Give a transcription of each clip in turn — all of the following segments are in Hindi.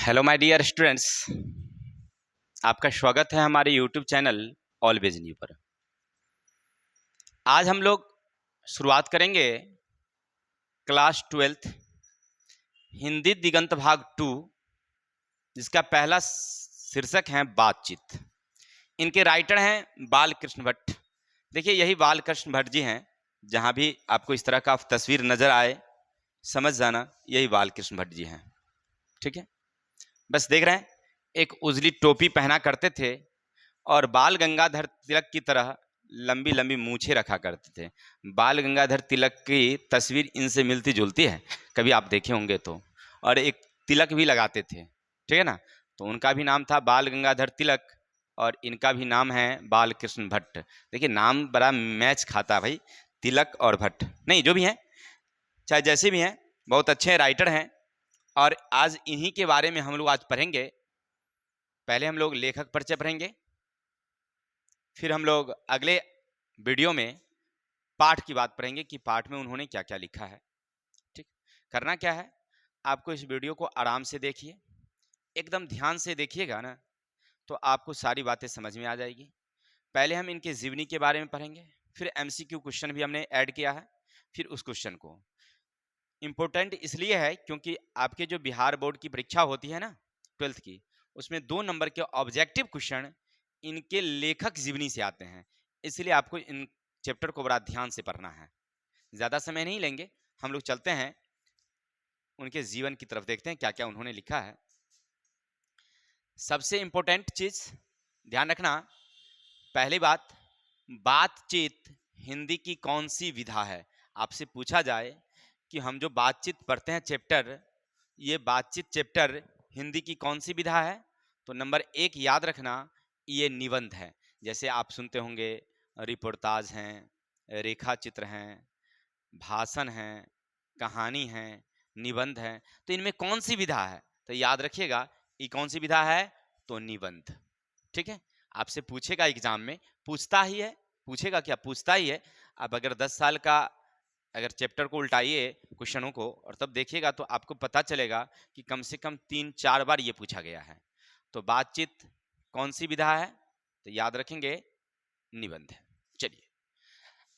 हेलो माय डियर स्टूडेंट्स, आपका स्वागत है हमारे यूट्यूब चैनल ऑलवेज न्यू पर। आज हम लोग शुरुआत करेंगे क्लास 12th हिंदी दिगंत भाग 2, जिसका पहला शीर्षक है बातचीत। इनके राइटर हैं बालकृष्ण भट्ट। देखिए, यही बालकृष्ण भट्ट जी हैं। जहाँ भी आपको इस तरह का तस्वीर नजर आए, समझ जाना यही बालकृष्ण भट्ट जी हैं। ठीक है, बस देख रहे हैं, एक उजली टोपी पहना करते थे और बाल गंगाधर तिलक की तरह लंबी लंबी मूछें रखा करते थे। बाल गंगाधर तिलक की तस्वीर इनसे मिलती जुलती है, कभी आप देखे होंगे तो। और एक तिलक भी लगाते थे, ठीक है ना। तो उनका भी नाम था बाल गंगाधर तिलक और इनका भी नाम है बालकृष्ण भट्ट। देखिए, नाम बड़ा मैच खाता है भाई, तिलक और भट्ट। नहीं, जो भी हैं, चाहे जैसे भी हैं, बहुत अच्छे राइटर हैं। और आज इन्हीं के बारे में हम लोग आज पढ़ेंगे। पहले हम लोग लेखक परिचय पढ़ेंगे, फिर हम लोग अगले वीडियो में पाठ की बात पढ़ेंगे कि पाठ में उन्होंने क्या क्या लिखा है। ठीक, करना क्या है, आपको इस वीडियो को आराम से देखिए, एकदम ध्यान से देखिएगा ना, तो आपको सारी बातें समझ में आ जाएगी। पहले हम इनके जीवनी के बारे में पढ़ेंगे, फिर एमसीक्यू क्वेश्चन भी हमने ऐड किया है। फिर उस क्वेश्चन को इम्पोर्टेंट इसलिए है क्योंकि आपके जो बिहार बोर्ड की परीक्षा होती है ना 12th की, उसमें 2 नंबर के ऑब्जेक्टिव क्वेश्चन इनके लेखक जीवनी से आते हैं। इसलिए आपको इन चैप्टर को बड़ा ध्यान से पढ़ना है। ज़्यादा समय नहीं लेंगे, हम लोग चलते हैं उनके जीवन की तरफ, देखते हैं क्या क्या उन्होंने लिखा है। सबसे इंपॉर्टेंट चीज ध्यान रखना, पहली बात, बातचीत हिंदी की कौन सी विधा है। आपसे पूछा जाए कि हम जो बातचीत पढ़ते हैं चैप्टर, ये बातचीत चैप्टर हिंदी की कौन सी विधा है, तो नंबर 1 याद रखना, ये निबंध है। जैसे आप सुनते होंगे रिपोर्टाज हैं, रेखा चित्र हैं, भाषण हैं, कहानी है, निबंध है। तो इनमें कौन सी विधा है, तो याद रखिएगा ये कौन सी विधा है, तो निबंध। ठीक है, आपसे पूछेगा एग्जाम में, पूछता ही है, पूछेगा क्या, पूछता ही है। अब अगर 10 साल का अगर चैप्टर को उल्टाइए क्वेश्चनों को और तब देखिएगा तो आपको पता चलेगा कि कम से कम 3-4 बार ये पूछा गया है। तो बातचीत कौन सी विधा है, तो याद रखेंगे निबंध है। चलिए,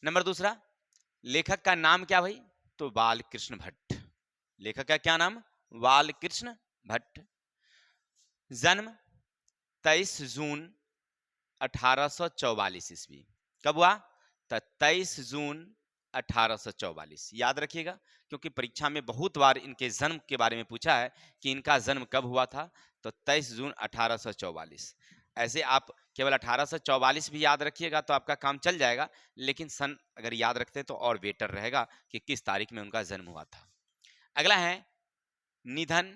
नंबर दूसरा, लेखक का नाम क्या भाई, तो बालकृष्ण भट्ट। लेखक का क्या नाम, बालकृष्ण भट्ट। जन्म 23 जून 1844 ईस्वी। कब हुआ, तो 23 जून 1844। याद रखिएगा, क्योंकि परीक्षा में बहुत बार इनके जन्म के बारे में पूछा है कि इनका जन्म कब हुआ था, तो 23 जून 1844। ऐसे आप केवल 1844 भी याद रखिएगा तो आपका काम चल जाएगा, लेकिन सन अगर याद रखते हैं तो और बेटर रहेगा कि किस तारीख में उनका जन्म हुआ था। अगला है निधन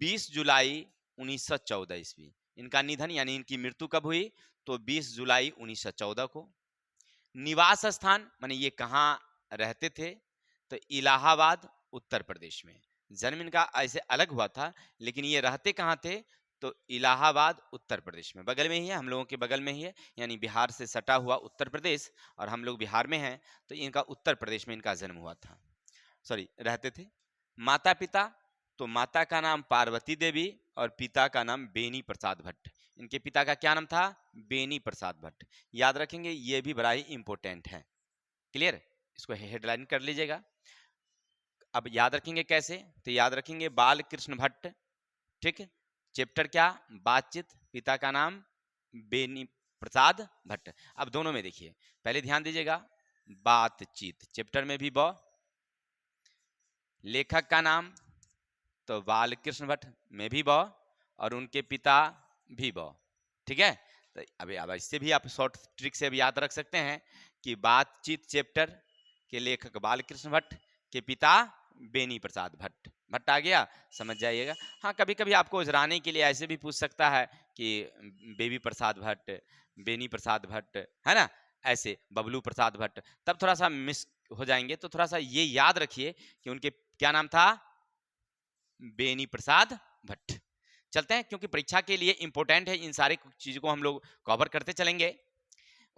20 जुलाई 1914 ईस्वी। इनका निधन यानी इनकी मृत्यु कब हुई, तो 20 जुलाई 1914 को। निवास स्थान माने ये कहाँ रहते थे, तो इलाहाबाद उत्तर प्रदेश में। जन्म इनका ऐसे अलग हुआ था, लेकिन ये रहते कहाँ थे, तो इलाहाबाद उत्तर प्रदेश में। बगल में ही है, हम लोगों के बगल में ही है, यानी बिहार से सटा हुआ उत्तर प्रदेश, और हम लोग बिहार में हैं, तो इनका उत्तर प्रदेश में इनका जन्म हुआ था, सॉरी रहते थे। माता पिता, तो माता का नाम पार्वती देवी और पिता का नाम बेनी प्रसाद भट्ट। इनके पिता का क्या नाम था, बेनी प्रसाद भट्ट। याद रखेंगे, ये भी बड़ा ही इंपॉर्टेंट है। क्लियर, इसको हेडलाइन कर लीजिएगा। अब याद रखेंगे कैसे, तो याद रखेंगे बालकृष्ण भट्ट। ठीक है, चैप्टर क्या, बातचीत, पिता का नाम बेनी प्रसाद भट्ट। अब दोनों में देखिए, पहले ध्यान दीजिएगा, बातचीत चैप्टर में भी लेखक का नाम तो बालकृष्ण भट्ट में भी और उनके पिता भी ठीक है। तो अब इससे भी आप शॉर्ट ट्रिक से भी याद रख सकते हैं कि बातचीत चैप्टर के लेखक बालकृष्ण भट्ट, के पिता बेनी प्रसाद भट्ट। भट्ट आ गया, समझ जाइएगा। हाँ, कभी कभी आपको उजराने के लिए ऐसे भी पूछ सकता है कि बेबी प्रसाद भट्ट, बेनी प्रसाद भट्ट, है ना, ऐसे बबलू प्रसाद भट्ट, तब थोड़ा सा मिस हो जाएंगे। तो थोड़ा सा ये याद रखिए कि उनके क्या नाम था, बेनी प्रसाद भट्ट। चलते हैं, क्योंकि परीक्षा के लिए इंपॉर्टेंट है, इन सारी चीजों को हम लोग कवर करते चलेंगे।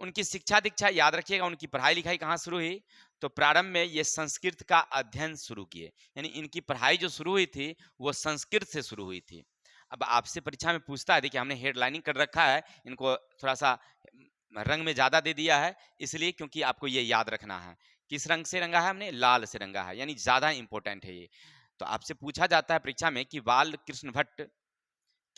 उनकी शिक्षा दीक्षा याद रखिएगा, उनकी पढ़ाई लिखाई कहाँ शुरू हुई, तो प्रारंभ में ये संस्कृत का अध्ययन शुरू किए, यानी इनकी पढ़ाई जो शुरू हुई थी वो संस्कृत से शुरू हुई थी। अब आपसे परीक्षा में पूछता है, देखिए हमने हेडलाइनिंग कर रखा है, इनको थोड़ा सा रंग में ज्यादा दे दिया है, इसलिए क्योंकि आपको ये याद रखना है। किस रंग से रंगा है हमने? लाल से रंगा है, यानी ज्यादा इंपॉर्टेंट है ये। तो आपसे पूछा जाता है परीक्षा में कि बाल कृष्ण भट्ट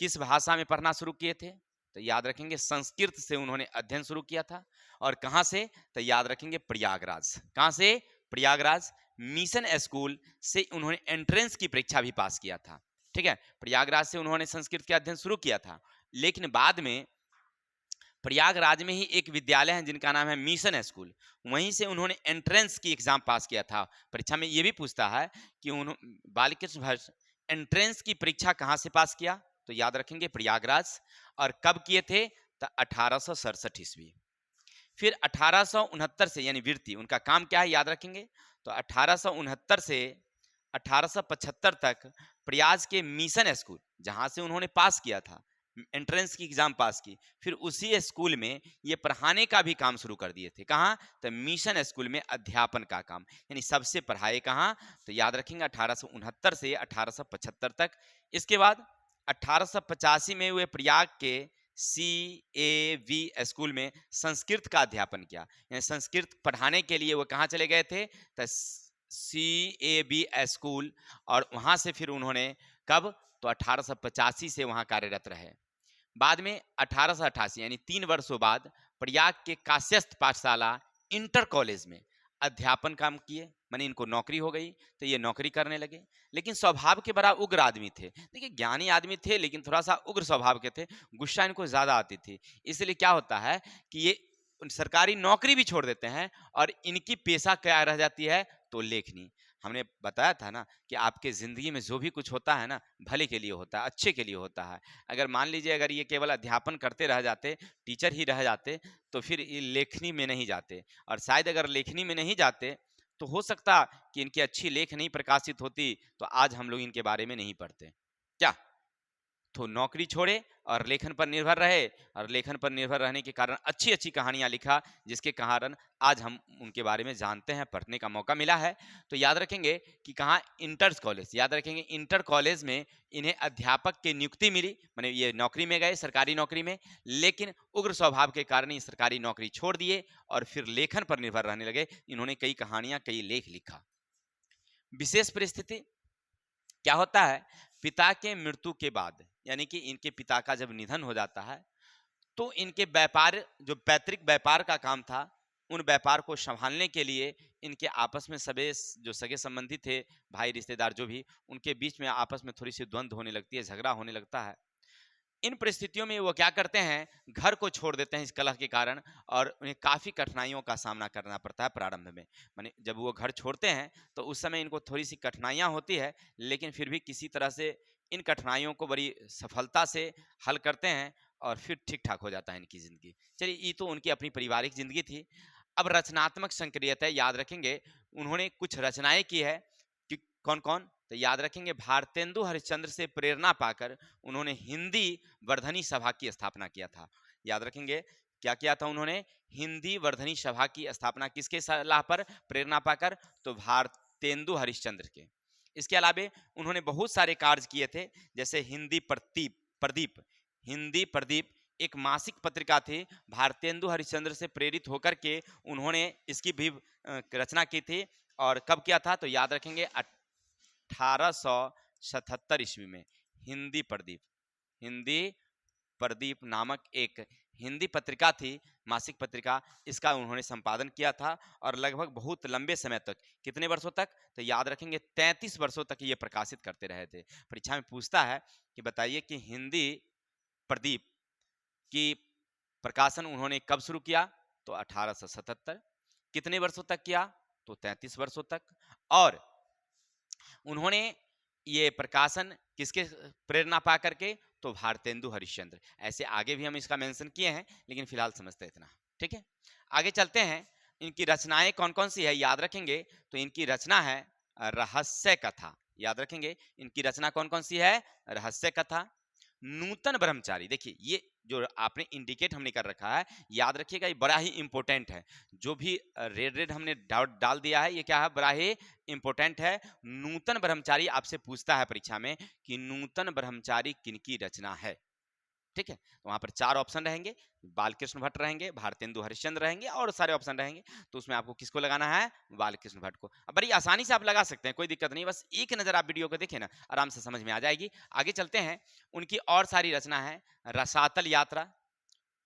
किस भाषा में पढ़ना शुरू किए थे? तो याद रखेंगे संस्कृत से उन्होंने अध्ययन शुरू किया था। और कहाँ से? तो याद रखेंगे प्रयागराज। कहाँ से? प्रयागराज। मिशन स्कूल से उन्होंने एंट्रेंस की परीक्षा भी पास किया था। ठीक है, प्रयागराज से उन्होंने संस्कृत का अध्ययन शुरू किया था, लेकिन बाद में प्रयागराज में ही एक विद्यालय है जिनका नाम है मिशन स्कूल, वहीं से उन्होंने एंट्रेंस की एग्जाम पास किया था। परीक्षा में ये भी पूछता है कि उन्होंने बालकृष्ण भट्ट एंट्रेंस की परीक्षा कहाँ से पास किया? तो याद रखेंगे प्रयागराज। और कब किए थे? तो 1867 ईस्वी। फिर 1869 से, यानी वृत्ति उनका काम क्या है याद रखेंगे, तो 1869 से 1875 तक प्रयाग के मिशन स्कूल, जहां से उन्होंने पास किया था, एंट्रेंस की एग्जाम पास की, फिर उसी स्कूल में ये पढ़ाने का भी काम शुरू कर दिए थे। कहाँ? तो मिशन स्कूल में अध्यापन का काम, यानी सबसे पढ़ाए कहाँ? तो याद रखेंगे 1869 से 1875 तक। इसके बाद 1885 में वे प्रयाग के CAV स्कूल में संस्कृत का अध्यापन किया, यानी संस्कृत पढ़ाने के लिए वो कहाँ चले गए थे? तो CAB स्कूल। और वहां से फिर उन्होंने कब? तो 1885 से वहां कार्यरत रहे। बाद में 1888, यानी 3 वर्षों बाद प्रयाग के काश्यस्थ पाठशाला इंटर कॉलेज में अध्यापन काम किए, माने इनको नौकरी हो गई, तो ये नौकरी करने लगे। लेकिन स्वभाव के बड़ा उग्र आदमी थे। देखिए ज्ञानी आदमी थे, लेकिन थोड़ा सा उग्र स्वभाव के थे, गुस्सा इनको ज्यादा आती थी। इसलिए क्या होता है कि ये सरकारी नौकरी भी छोड़ देते हैं और इनकी पेशा क्या रह जाती है? तो लेखनी। हमने बताया था ना कि आपके जिंदगी में जो भी कुछ होता है ना, भले के लिए होता है, अच्छे के लिए होता है। अगर मान लीजिए अगर ये केवल अध्यापन करते रह जाते, टीचर ही रह जाते, तो फिर ये लेखनी में नहीं जाते। और शायद अगर लेखनी में नहीं जाते तो हो सकता कि इनकी अच्छी लेख नहीं प्रकाशित होती, तो आज हम लोग इनके बारे में नहीं पढ़ते। क्या? तो नौकरी छोड़े और लेखन पर निर्भर रहे, और लेखन पर निर्भर रहने के कारण अच्छी अच्छी कहानियां लिखा, जिसके कारण आज हम उनके बारे में जानते हैं, पढ़ने का मौका मिला है। तो याद रखेंगे कि कहाँ? Inter college. याद रखेंगे इंटर कॉलेज में इन्हें अध्यापक की नियुक्ति मिली, माने ये नौकरी में गए, सरकारी नौकरी में, लेकिन उग्र स्वभाव के कारण ये सरकारी नौकरी छोड़ दिए और फिर लेखन पर निर्भर रहने लगे। इन्होंने कई कहानियां, कई लेख लिखा। विशेष परिस्थिति क्या होता है? पिता के मृत्यु के बाद, यानी कि इनके पिता का जब निधन हो जाता है, तो इनके व्यापार, जो पैतृक व्यापार का काम था, उन व्यापार को संभालने के लिए इनके आपस में सबे जो सगे संबंधी थे, भाई रिश्तेदार जो भी, उनके बीच में आपस में थोड़ी सी द्वंद्व होने लगती है, झगड़ा होने लगता है। इन परिस्थितियों में वो क्या करते हैं? घर को छोड़ देते हैं इस कलह के कारण, और उन्हें काफी कठिनाइयों का सामना करना पड़ता है प्रारंभ में। माने जब वो घर छोड़ते हैं तो उस समय इनको थोड़ी सी कठिनाइयां होती है, लेकिन फिर भी किसी तरह से इन कठिनाइयों को बड़ी सफलता से हल करते हैं, और फिर ठीक ठाक हो जाता है इनकी जिंदगी। चलिए, ये तो उनकी अपनी पारिवारिक जिंदगी थी। अब रचनात्मक सक्रियता याद रखेंगे, उन्होंने कुछ रचनाएं की है कि कौन कौन? तो याद रखेंगे भारतेंदु हरिश्चंद्र से प्रेरणा पाकर उन्होंने हिंदी वर्धनी सभा की स्थापना किया था। याद रखेंगे क्या किया था उन्होंने? हिंदी वर्धनी सभा की स्थापना किसके सलाह पर, प्रेरणा पाकर? तो भारतेंदु हरिश्चंद्र के। इसके अलावा उन्होंने बहुत सारे कार्य किए थे, जैसे हिंदी प्रदीप प्रदीप हिंदी प्रदीप एक मासिक पत्रिका थी, भारतेंदु हरिश्चंद्र से प्रेरित होकर के उन्होंने इसकी भी रचना की थी। और कब किया था? तो याद रखेंगे 1877 ईस्वी में। हिंदी प्रदीप हिंदी प्रदीप नामक एक हिंदी पत्रिका थी, मासिक पत्रिका, इसका उन्होंने संपादन किया था। और लगभग बहुत लंबे समय तक, कितने वर्षों तक? तो याद रखेंगे 33 वर्षों तक ये प्रकाशित करते रहे थे। परीक्षा में पूछता है कि बताइए कि हिंदी प्रदीप की प्रकाशन उन्होंने कब शुरू किया? तो 1877। कितने वर्षों तक किया? तो 33 वर्षों तक। और उन्होंने ये प्रकाशन किसके प्रेरणा पा करके? तो भारतेंदु हरिश्चंद्र। ऐसे आगे भी हम इसका मेंशन किए हैं, लेकिन फिलहाल समझते इतना। ठीक है, आगे चलते हैं। इनकी रचनाएं कौन कौन सी है याद रखेंगे, तो इनकी रचना है रहस्य कथा। याद रखेंगे इनकी रचना कौन कौन सी है? रहस्य कथा। नूतन ब्रह्मचारी, देखिए ये जो आपने इंडिकेट हमने कर रखा है, याद रखिएगा ये बड़ा ही इंपॉर्टेंट है। जो भी रेड रेड हमने डाल दिया है, ये क्या है, बड़ा ही इंपॉर्टेंट है। नूतन ब्रह्मचारी आपसे पूछता है परीक्षा में कि नूतन ब्रह्मचारी किनकी रचना है। ठीक है, तो वहां पर 4 ऑप्शन रहेंगे, बालकृष्ण भट्ट रहेंगे, भारतेंदु हरिश्चंद्र रहेंगे और सारे ऑप्शन रहेंगे। तो उसमें आपको किसको लगाना है, बालकृष्ण भट्ट को। अब बड़ी आसानी से आप लगा सकते हैं, कोई दिक्कत नहीं, बस एक नजर आप वीडियो को देखें ना, आराम से समझ में आ जाएगी। आगे चलते हैं, उनकी और सारी रचना है, रसातल यात्रा,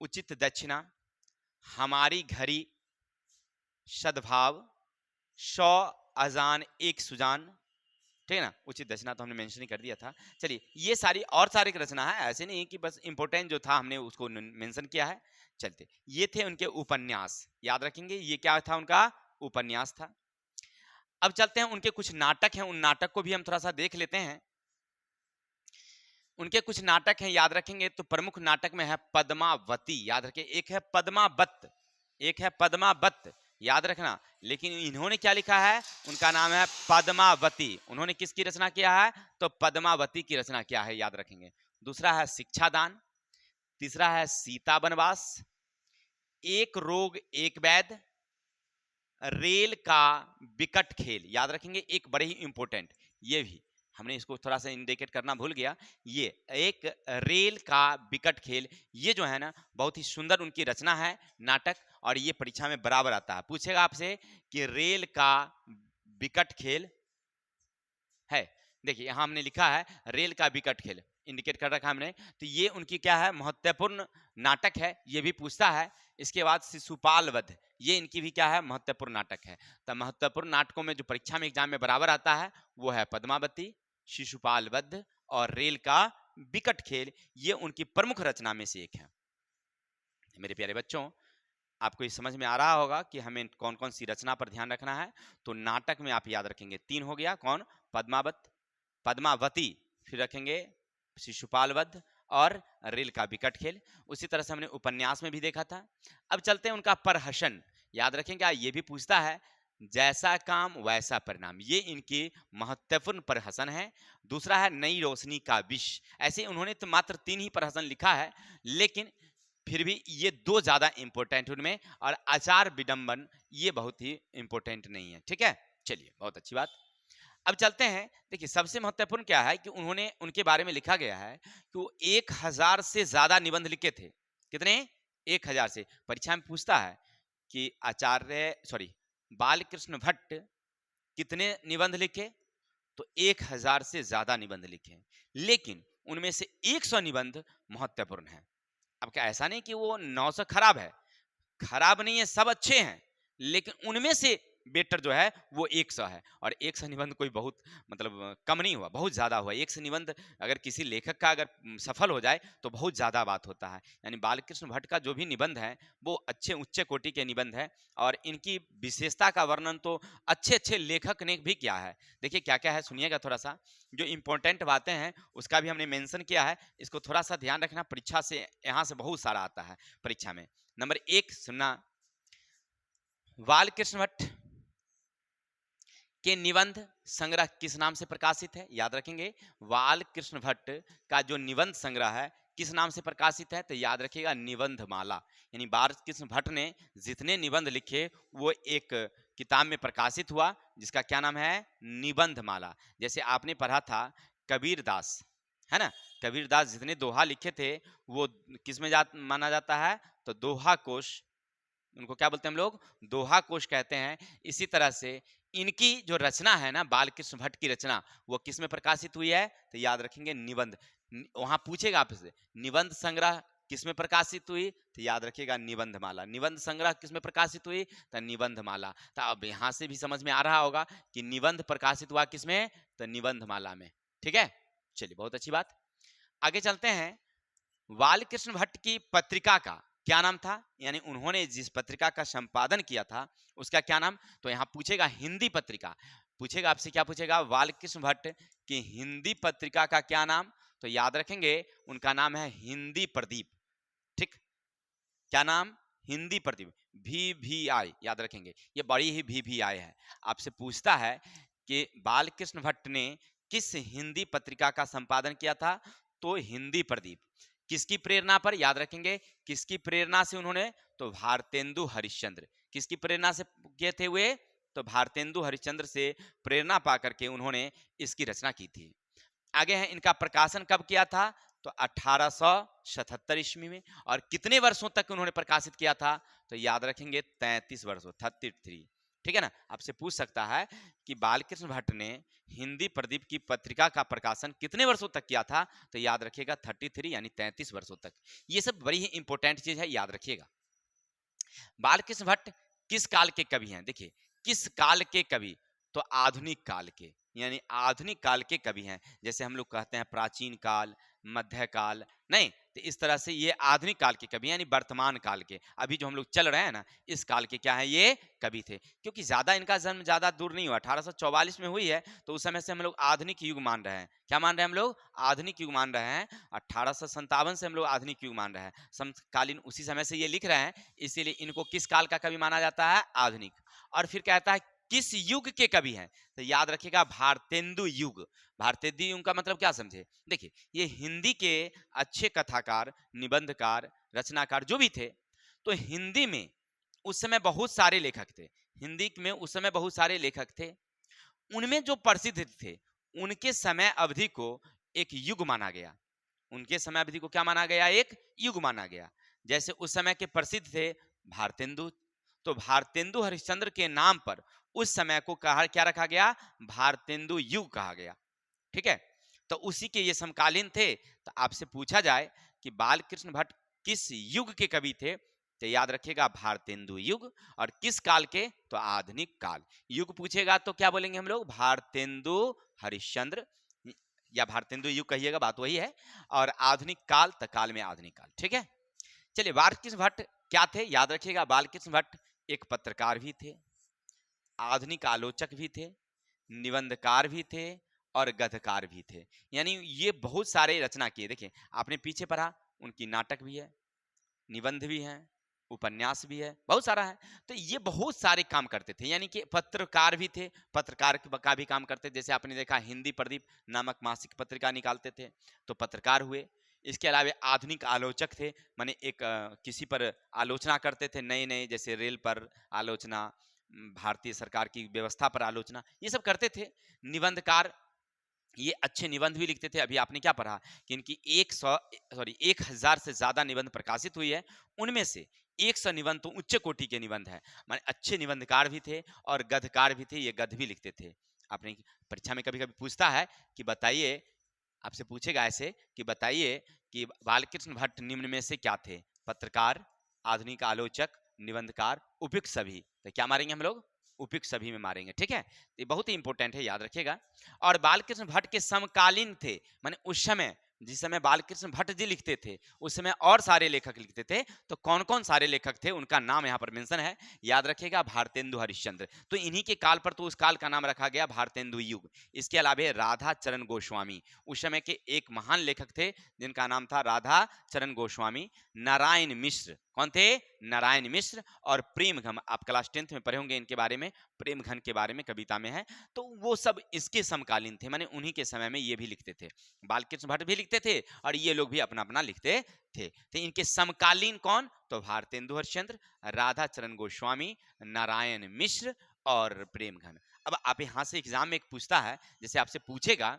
उचित दक्षिणा, हमारी घड़ी, सद्भाव, 100 अजान एक सुजान, ठीक है ना, उचित दक्षिणा तो हमने मेंशन ही कर दिया था। चलिए, ये सारी और सारी की रचना है, ऐसे नहीं कि बस इंपॉर्टेंट जो था हमने उसको मेंशन किया है। चलते, ये थे उनके उपन्यास, याद रखेंगे ये क्या था, उनका उपन्यास था। अब चलते हैं, उनके कुछ नाटक हैं, उन नाटक को भी हम थोड़ा सा देख लेते हैं। उनके कुछ नाटक हैं, याद रखेंगे, तो प्रमुख नाटक में है पद्मावती, याद रखें, एक है पद्मावत, एक है पद्मावत, याद रखना। लेकिन इन्होंने क्या लिखा है, उनका नाम है पद्मावती। उन्होंने किसकी रचना किया है, तो पद्मावती की रचना किया है, याद रखेंगे। दूसरा है शिक्षादान, तीसरा है सीता वनवास, एक रोग एक वैद, रेल का विकट खेल, याद रखेंगे, एक बड़े ही इंपॉर्टेंट, ये भी हमने इसको थोड़ा सा इंडिकेट करना भूल गया, ये एक रेल का विकट खेल, ये जो है ना बहुत ही सुंदर उनकी रचना है नाटक, और ये परीक्षा में बराबर आता है, पूछेगा आपसे कि रेल का विकट खेल है। देखिए यहां हमने लिखा है रेल का विकट खेल, इंडिकेट कर रखा हमने, तो ये उनकी क्या है, महत्वपूर्ण नाटक है, ये भी पूछता है। इसके बाद शिशुपाल वध, ये इनकी भी क्या है, महत्वपूर्ण नाटक है। तो महत्वपूर्ण नाटकों में जो परीक्षा में एग्जाम में बराबर आता है वो है पद्मावती, शिशुपाल वध और रेल का विकट खेल, ये उनकी प्रमुख रचना में से एक है। मेरे प्यारे बच्चों, आपको ये समझ में आ रहा होगा कि हमें कौन कौन सी रचना पर ध्यान रखना है। तो नाटक में आप याद रखेंगे 3 हो गया, कौन, पद्मावत, पद्मावती, फिर रखेंगे शिशुपाल वध और रेल का विकट खेल। उसी तरह से हमने उपन्यास में भी देखा था। अब चलते हैं उनका प्रहसन, याद रखेंगे, ये भी पूछता है, जैसा काम वैसा परिणाम, ये इनकी महत्वपूर्ण प्रहसन है। दूसरा है नई रोशनी का विष, ऐसे उन्होंने तो मात्र 3 ही प्रहसन लिखा है, लेकिन फिर भी ये 2 ज्यादा इंपॉर्टेंट उनमें, और आचार विडंबन ये बहुत ही इंपॉर्टेंट नहीं है। ठीक है, चलिए, बहुत अच्छी बात। अब चलते हैं, देखिए सबसे महत्वपूर्ण क्या है कि उन्होंने, उनके बारे में लिखा गया है कि वो 1000 से ज्यादा निबंध लिखे थे। कितने, 1000 से। परीक्षा में पूछता है कि आचार्य सॉरी बालकृष्ण भट्ट कितने निबंध लिखे, तो 1000 से ज्यादा निबंध लिखे, लेकिन उनमें से 100 निबंध महत्वपूर्ण है। अब क्या ऐसा नहीं कि वो 900 खराब है, खराब नहीं है, सब अच्छे हैं, लेकिन उनमें से बेटर जो है वो 100 है। और 100 निबंध कोई बहुत मतलब कम नहीं हुआ, बहुत ज्यादा हुआ। 100 निबंध अगर किसी लेखक का अगर सफल हो जाए तो बहुत ज्यादा बात होता है। यानी बालकृष्ण भट्ट का जो भी निबंध है वो अच्छे उच्च कोटि के निबंध है, और इनकी विशेषता का वर्णन तो अच्छे अच्छे लेखक ने भी किया है। देखिए क्या क्या है, सुनिएगा थोड़ा सा, जो इंपॉर्टेंट बातें हैं उसका भी हमने मेंशन किया है, इसको थोड़ा सा ध्यान रखना, परीक्षा से यहाँ से बहुत सारा आता है परीक्षा में। नंबर 1 सुनना, बालकृष्ण भट्ट के निबंध संग्रह किस नाम से प्रकाशित है, याद रखेंगे, बालकृष्ण भट्ट का जो निबंध संग्रह है किस नाम से प्रकाशित है, तो याद रखिएगा निबंध माला। यानी बालकृष्ण भट्ट ने जितने निबंध लिखे वो एक किताब में प्रकाशित हुआ, जिसका क्या नाम है, निबंध माला। जैसे आपने पढ़ा था कबीर दास, है ना, कबीर दास जितने दोहा लिखे थे वो किस में माना जाता है, तो दोहा कोश, उनको क्या बोलते हैं हम लोग, दोहा कोश कहते हैं। इसी तरह से इनकी जो रचना है ना, बालकृष्ण भट्ट की रचना, वो किस में प्रकाशित हुई है, तो याद रखेंगे निबंध। वहां पूछेगा आपसे निबंध संग्रह किस में प्रकाशित हुई, तो याद रखिएगा निबंध माला। निबंध संग्रह किस में प्रकाशित हुई, तो निबंध माला। तो अब यहां से भी समझ में आ रहा होगा कि निबंध प्रकाशित हुआ किसमें, तो निबंध माला में। ठीक है, चलिए, बहुत अच्छी बात। आगे चलते हैं, बालकृष्ण भट्ट की पत्रिका का क्या नाम था, यानी उन्होंने जिस पत्रिका का संपादन किया था उसका क्या नाम, तो यहां पूछेगा हिंदी पत्रिका, पूछेगा आपसे, क्या पूछेगा, बालकृष्ण भट्ट की हिंदी पत्रिका का क्या नाम, तो याद रखेंगे उनका नाम है हिंदी प्रदीप। ठीक, क्या नाम, हिंदी प्रदीप, VVI, याद रखेंगे, ये बड़ी ही VVI है। आपसे पूछता है कि बालकृष्ण भट्ट ने किस हिंदी पत्रिका का संपादन किया था, तो हिंदी प्रदीप। किसकी प्रेरणा पर, याद रखेंगे किसकी प्रेरणा से उन्होंने, तो भारतेंदु हरिश्चंद्र। किसकी प्रेरणा से किए थे हुए, तो भारतेंदु हरिश्चंद्र से प्रेरणा पा करके उन्होंने इसकी रचना की थी। आगे है इनका प्रकाशन कब किया था, तो 1877 ईस्वी में। और कितने वर्षों तक उन्होंने प्रकाशित किया था, तो याद रखेंगे 33 वर्षों, 33। ठीक है ना, आपसे पूछ सकता है कि बालकृष्ण भट्ट ने हिंदी प्रदीप की पत्रिका का प्रकाशन कितने वर्षों तक किया था, तो याद रखिएगा 33 यानी 33 वर्षों तक। ये सब बड़ी ही इंपॉर्टेंट चीज है, याद रखिएगा। बालकृष्ण भट्ट किस काल के कवि हैं, देखिए किस काल के कवि, तो आधुनिक काल के, यानी आधुनिक काल के कवि हैं। जैसे हम लोग कहते हैं प्राचीन काल, मध्य काल, नहीं तो इस तरह से ये आधुनिक काल के कवि यानी वर्तमान काल के, अभी जो हम लोग चल रहे हैं ना इस काल के क्या है ये कवि थे। क्योंकि ज्यादा इनका जन्म ज्यादा दूर नहीं हुआ, 1844 में हुई है, तो उस समय से हम लोग आधुनिक युग मान रहे हैं। क्या मान रहे हैं हम लोग, आधुनिक युग मान रहे हैं। 1857 से हम लोग आधुनिक युग मान रहे हैं, समकालीन उसी समय से ये लिख रहे हैं, इसीलिए इनको किस काल का कवि माना जाता है, आधुनिक। और फिर कहता है किस युग के कवि हैं, तो याद रखिएगा भारतेंदु युग। भारतेंदु युग का मतलब क्या समझे, देखिए ये हिंदी के अच्छे कथाकार, निबंधकार, रचनाकार जो भी थे, तो हिंदी में उस समय बहुत सारे लेखक थे। हिंदी में उस समय बहुत सारे लेखक थे, उनमें जो प्रसिद्ध थे उनके समय अवधि को एक युग माना गया। उनके समय अवधि को क्या माना गया, एक युग माना गया। जैसे उस समय के प्रसिद्ध थे भारतेंदु, तो भारतेंदु हरिश्चंद्र के नाम पर उस समय को कहा क्या रखा गया, भारतेंदु युग कहा गया। ठीक है, तो उसी के ये समकालीन थे। तो आपसे पूछा जाए कि बालकृष्ण भट्ट किस युग के कवि थे, तो याद रखिएगा भारतेंदु युग। और किस काल के, तो आधुनिक काल। युग पूछेगा तो क्या बोलेंगे हम लोग, भारतेंदु हरिश्चंद्र, या भारतेंदु युग कहिएगा, बात वही है। और आधुनिक काल, तो काल में आधुनिक काल। ठीक है, चलिए बालकृष्ण भट्ट क्या थे, याद रखिएगा बालकृष्ण भट्ट एक पत्रकार भी थे, आधुनिक आलोचक भी थे, निबंधकार भी थे और गद्यकार भी थे। यानी ये बहुत सारे रचना किए। देखिए आपने पीछे पढ़ा, उनकी नाटक भी है, निबंध भी है, उपन्यास भी है, बहुत सारा है। तो ये बहुत सारे काम करते थे, यानी कि पत्रकार भी थे, पत्रकार का भी काम करते थे। जैसे आपने देखा हिंदी प्रदीप नामक मासिक पत्रिका निकालते थे, तो पत्रकार हुए। इसके अलावा आधुनिक आलोचक थे, माने एक किसी पर आलोचना करते थे, नए नए, जैसे रेल पर आलोचना, भारतीय सरकार की व्यवस्था पर आलोचना, ये सब करते थे। निबंधकार, ये अच्छे निबंध भी लिखते थे। अभी आपने क्या पढ़ा कि इनकी 1000 से ज्यादा निबंध प्रकाशित हुई है, उनमें से 100 निबंध तो उच्च कोटि के निबंध है, माने अच्छे निबंधकार भी थे और गद्यकार भी थे, ये गद्य भी लिखते थे। आपने परीक्षा में कभी कभी पूछता है कि बताइए, आपसे पूछेगा ऐसे कि बताइए कि बालकृष्ण भट्ट निम्न में से क्या थे, पत्रकार, आधुनिक आलोचक, निबंधकार, उपयुक्त सभी, तो क्या मारेंगे हम लोग, उपयुक्त सभी में मारेंगे। ठीक है, ये बहुत ही इंपॉर्टेंट है, याद रखिएगा। और बालकृष्ण भट्ट के समकालीन थे, माने उस समय जिस समय बालकृष्ण भट्ट जी लिखते थे उस समय और सारे लेखक लिखते थे। तो कौन कौन सारे लेखक थे उनका नाम यहाँ पर मेंशन है, याद रखिएगा भारतेंदु हरिश्चंद्र, तो इन्हीं के काल पर तो उस काल का नाम रखा गया भारतेंदु युग। इसके अलावा राधा चरण गोस्वामी उस समय के एक महान लेखक थे जिनका नाम था राधा चरण गोस्वामी। नारायण मिश्र, कौन थे, नारायण मिश्र। और प्रेम घन, आप क्लास 10th में पढ़े होंगे इनके बारे में, प्रेम घन के बारे में कविता में है। तो वो सब इसके समकालीन थे, माने उन्हीं के समय में ये भी लिखते थे, बालकृष्ण भट्ट भी लिखते थे और ये लोग भी अपना अपना लिखते थे। तो इनके समकालीन कौन, तो भारतेंदु हरिश्चंद्र, राधा चरण गोस्वामी, नारायण मिश्र और प्रेम घन। अब आप यहां से एग्जाम में एक पूछता है, जैसे आपसे पूछेगा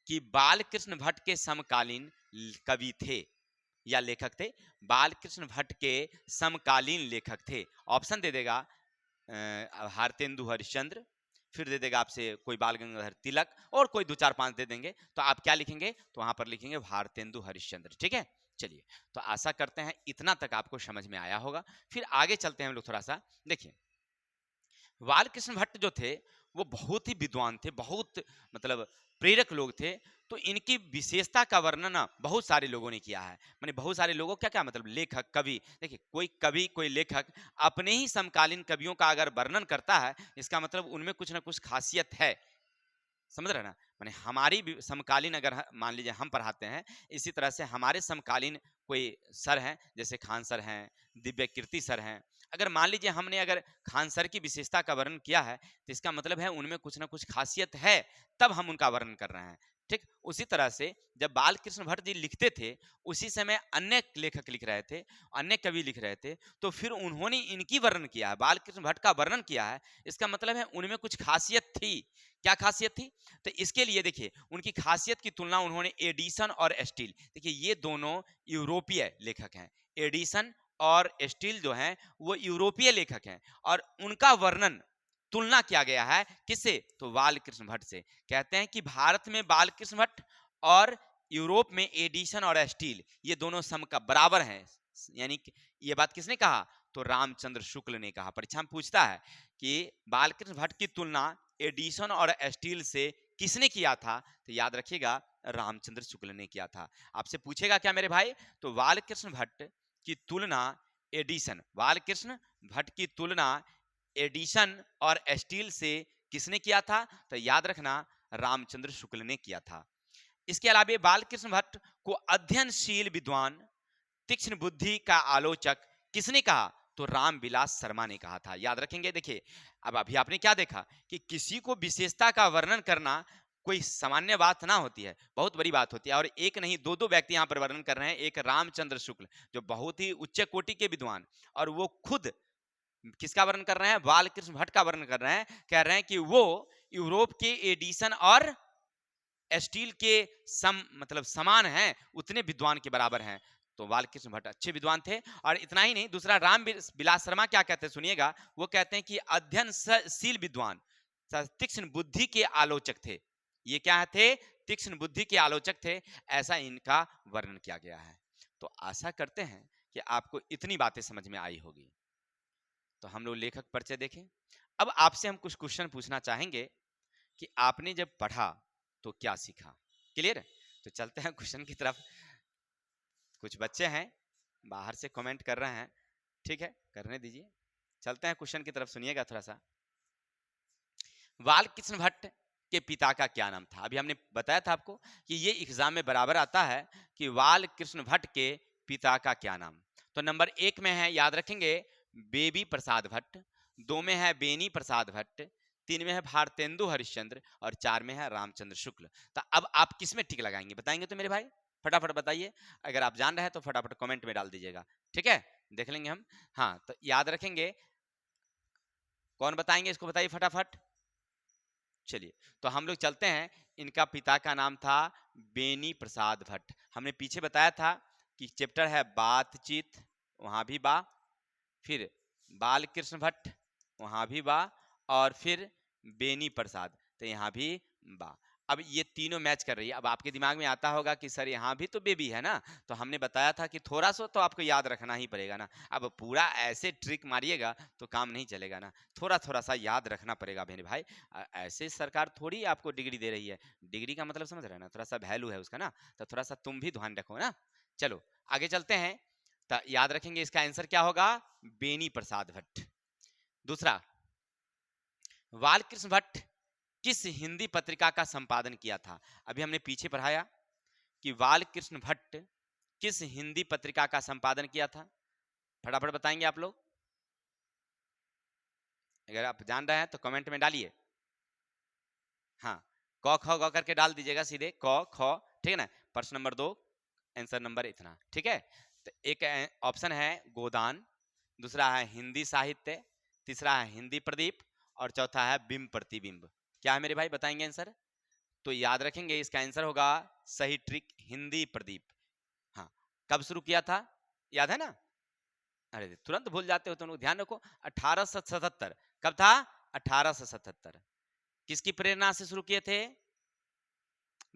कि बालकृष्ण भट्ट के समकालीन कवि थे या लेखक थे, बालकृष्ण भट्ट के समकालीन लेखक थे, ऑप्शन दे देगा भारतेंदु हरिश्चंद्र, फिर दे देगा आपसे कोई बाल गंगाधर तिलक, और कोई 2 4 5 दे देंगे, तो आप क्या लिखेंगे, तो वहां पर लिखेंगे भारतेंदु हरिश्चंद्र। ठीक है, चलिए, तो आशा करते हैं इतना तक आपको समझ में आया होगा। फिर आगे चलते हैं हम लोग थोड़ा सा। देखिए बालकृष्ण भट्ट जो थे वो बहुत ही विद्वान थे, बहुत मतलब प्रेरक लोग थे। तो इनकी विशेषता का वर्णन ना बहुत सारे लोगों ने किया है, माने बहुत सारे लोगों, क्या क्या मतलब लेखक, कवि। देखिए कोई कवि, कोई लेखक अपने ही समकालीन कवियों का अगर वर्णन करता है, इसका मतलब उनमें कुछ ना कुछ खासियत है, समझ रहे ना। माने हमारी समकालीन अगर मान लीजिए हम पढ़ाते हैं, इसी तरह से हमारे समकालीन कोई सर हैं, जैसे खान सर हैं, दिव्य कीर्ति सर हैं, अगर मान लीजिए हमने अगर खान सर की विशेषता का वर्णन किया है, तो इसका मतलब है उनमें कुछ ना कुछ खासियत है, तब हम उनका वर्णन कर रहे हैं। ठीक, उसी तरह से जब बाल कृष्ण भट्ट जी लिखते थे, उसी समय अन्य लेखक लिख रहे थे, अन्य कवि लिख रहे थे, तो फिर उन्होंने इनकी वर्णन किया है, बाल कृष्ण भट्ट का वर्णन किया है। इसका मतलब है उनमें कुछ खासियत थी। क्या खासियत थी? तो इसके लिए देखिए उनकी खासियत की तुलना उन्होंने एडिसन और स्टील, देखिए ये दोनों यूरोपीय लेखक हैं। एडिसन और स्टील जो हैं वो यूरोपीय लेखक हैं, और उनका वर्णन तुलना किया गया है किससे? तो बालकृष्ण भट्ट से। कहते हैं कि भारत में बालकृष्ण भट्ट और यूरोप में एडिसन और स्टील ये दोनों सम का बराबर हैं। यानी कि ये बात किसने कहा? तो रामचंद्र शुक्ल ने कहा। परीक्षा में पूछता है कि बालकृष्ण भट्ट की तुलना एडिसन और स्टील से किसने किया था? तो याद रखिएगा रामचंद्र शुक्ल ने किया था। आपसे पूछेगा क्या मेरे भाई? तो बालकृष्ण भट्ट की तुलना एडिसन, बालकृष्ण भट्ट की तुलना एडिशन और स्टील से किसने किया था? तो याद रखना रामचंद्र शुक्ल ने किया था। इसके अलावा बालकृष्ण भट्ट को अध्ययनशील विद्वान, तीक्ष्ण बुद्धि का आलोचक किसने कहा? तो रामविलास शर्मा ने कहा था। याद रखेंगे। देखिए अब अभी आपने क्या देखा कि किसी को विशेषता का वर्णन करना कोई सामान्य बात ना होती है, बहुत बड़ी बात होती है। और एक नहीं दो दो व्यक्ति यहाँ पर वर्णन कर रहे हैं। एक रामचंद्र शुक्ल जो बहुत ही उच्च कोटि के विद्वान, और वो खुद किसका वर्णन कर रहे हैं? बालकृष्ण भट्ट का वर्णन कर रहे हैं। कह रहे हैं कि वो यूरोप के एडिसन और स्टील के मतलब समान हैं, उतने विद्वान के बराबर हैं। तो बालकृष्ण भट्ट अच्छे विद्वान थे। और इतना ही नहीं, दूसरा राम विलास शर्मा क्या कहते हैं सुनिएगा। वो कहते हैं कि अध्ययनशील विद्वान, तीक्ष्ण बुद्धि के आलोचक थे। ये क्या थे? तीक्ष्ण बुद्धि के आलोचक थे, ऐसा इनका वर्णन किया गया है। तो आशा करते हैं कि आपको इतनी बातें समझ में आई होगी। तो हम लोग लेखक परिचय देखें। अब आपसे हम कुछ क्वेश्चन पूछना चाहेंगे कि आपने जब पढ़ा तो क्या सीखा। क्लियर है? तो चलते हैं क्वेश्चन की तरफ। कुछ बच्चे हैं बाहर से कमेंट कर रहे हैं, ठीक है, करने दीजिए। चलते हैं क्वेश्चन की तरफ, सुनिएगा थोड़ा सा। बालकृष्ण भट्ट के पिता का क्या नाम था? अभी हमने बताया था आपको कि ये एग्जाम में बराबर आता है कि बालकृष्ण भट्ट के पिता का क्या नाम। तो नंबर 1 में है, याद रखेंगे, बेबी प्रसाद भट्ट। 2 में है बेनी प्रसाद भट्ट। 3 में है भारतेंदु हरिश्चंद्र। और 4 में है रामचंद्र शुक्ल। तो अब आप किस में टिक लगाएंगे? बताएंगे तो मेरे भाई फटाफट बताइए। अगर आप जान रहे हैं तो फटाफट कमेंट में डाल दीजिएगा, ठीक है, देख लेंगे हम। हाँ, तो याद रखेंगे। कौन बताएंगे इसको? बताइए फटाफट। चलिए, तो हम लोग चलते हैं। इनका पिता का नाम था बेनी प्रसाद भट्ट। हमने पीछे बताया था कि चैप्टर है बातचीत, वहां भी बा, फिर बालकृष्ण भट्ट, वहां भी बा, और फिर बेनी प्रसाद, तो यहाँ भी बा। अब ये तीनों मैच कर रही है। अब आपके दिमाग में आता होगा कि सर यहाँ भी तो बेबी है ना। तो हमने बताया था कि थोड़ा सा तो आपको याद रखना ही पड़ेगा ना। अब पूरा ऐसे ट्रिक मारिएगा तो काम नहीं चलेगा ना, थोड़ा थोड़ा सा याद रखना पड़ेगा मेरे भाई। ऐसे सरकार थोड़ी आपको डिग्री दे रही है। डिग्री का मतलब समझ रहे हैं ना, थोड़ा सा वैल्यू है उसका ना, तो थोड़ा सा तुम भी ध्यान रखो ना। चलो आगे चलते हैं। तो याद रखेंगे इसका आंसर क्या होगा? बेनी प्रसाद भट्ट। दूसरा, बालकृष्ण भट्ट किस हिंदी पत्रिका का संपादन किया था? अभी हमने पीछे पढ़ाया कि बालकृष्ण भट्ट किस हिंदी पत्रिका का संपादन किया था। फटाफट बताएंगे आप लोग। अगर आप जान रहे हैं तो कमेंट में डालिए। हाँ, क ख ग करके डाल दीजिएगा सीधे, क ख, ठीक है ना। प्रश्न नंबर 2, आंसर नंबर इतना, ठीक है। तो एक ऑप्शन है गोदान, दूसरा है हिंदी साहित्य, तीसरा है हिंदी प्रदीप, और चौथा है बिंब प्रतिबिंब। क्या है मेरे भाई? बताएंगे आंसर। तो याद रखेंगे इसका आंसर होगा सही ट्रिक हिंदी प्रदीप। हाँ, कब शुरू किया था? याद है ना? अरे तुरंत भूल जाते हो तुम लोग, ध्यान रखो। 1877। कब था? 1877। किसकी प्रेरणा से शुरू किए थे?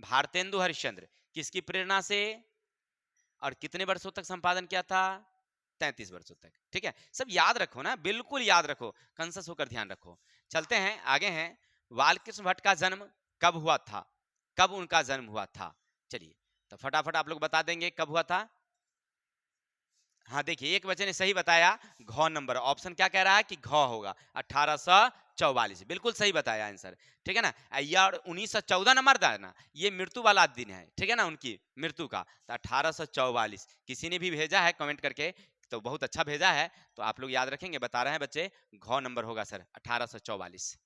भारतेंदु हरिश्चंद्र। किसकी प्रेरणा से? और कितने वर्षों तक संपादन किया था? 33 वर्षों तक, ठीक है। सब याद रखो ना, बिल्कुल याद रखो, कंसस होकर ध्यान रखो। चलते हैं आगे हैं। बालकृष्ण भट्ट का जन्म कब हुआ था? कब उनका जन्म हुआ था? चलिए, तो फटाफट आप लोग बता देंगे कब हुआ था। हाँ देखिए, एक बच्चे ने सही बताया, घ नंबर ऑप्शन क्या कह रहा है कि घ होगा, 1844। बिल्कुल सही बताया आंसर, ठीक है ना। यार 1914 नंबर था ना, ये मृत्यु वाला दिन है, ठीक है ना, उनकी मृत्यु का। तो 1844 किसी ने भी भेजा है कमेंट करके, तो बहुत अच्छा भेजा है। तो आप लोग याद रखेंगे, बता रहे हैं बच्चे, घ नंबर होगा सर 1844।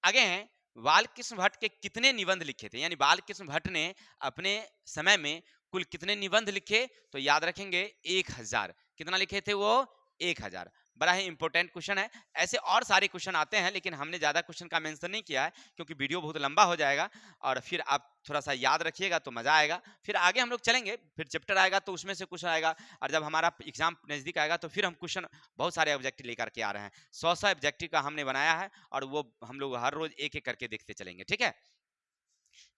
आगे हैं बालकृष्ण भट्ट के कितने निबंध लिखे थे, यानी बालकृष्ण भट्ट ने अपने समय में कुल कितने निबंध लिखे, तो याद रखेंगे 1000। कितना लिखे थे वो? 1000। बड़ा ही इंपॉर्टेंट क्वेश्चन है। ऐसे और सारे क्वेश्चन आते हैं, लेकिन हमने ज्यादा क्वेश्चन का मेंशन नहीं किया है क्योंकि वीडियो बहुत लंबा हो जाएगा, और फिर आप थोड़ा सा याद रखिएगा तो मजा आएगा। फिर आगे हम लोग चलेंगे, फिर चैप्टर आएगा तो उसमें से क्वेश्चन आएगा, और जब हमारा एग्जाम नजदीक आएगा तो फिर हम क्वेश्चन बहुत सारे ऑब्जेक्टिव लेकर के आ रहे हैं। 100 ऑब्जेक्टिव का हमने बनाया है, और वो हम लोग हर रोज एक एक करके देखते चलेंगे, ठीक है।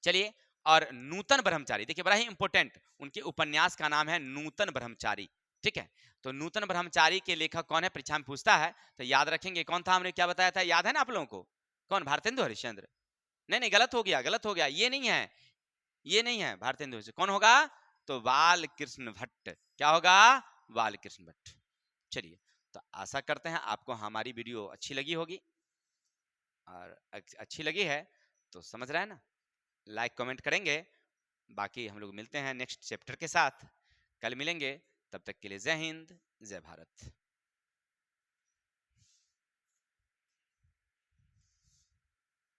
चलिए, और नूतन ब्रह्मचारी, देखिए बड़ा ही इंपॉर्टेंट, उनके उपन्यास का नाम है नूतन ब्रह्मचारी, ठीक है। तो नूतन ब्रह्मचारी के लेखक कौन है, परीक्षा में पूछता है, तो याद रखेंगे कौन था, हमने क्या बताया था, याद है ना आप लोगों को? कौन? भारतेंदु हरिश्चंद्र। नहीं नहीं, गलत हो गया, गलत हो गया, ये नहीं है, ये नहीं है भारतेंदु हरिश्चंद्र। कौन होगा? तो बालकृष्ण भट्ट। क्या होगा? बालकृष्ण भट्ट। चलिए, तो आशा करते हैं आपको हमारी वीडियो अच्छी लगी होगी, और अच्छी लगी है तो समझ रहे हैं ना, लाइक कमेंट करेंगे। बाकी हम लोग मिलते हैं नेक्स्ट चैप्टर के साथ, कल मिलेंगे। तब तक के लिए जय हिंद, जय भारत।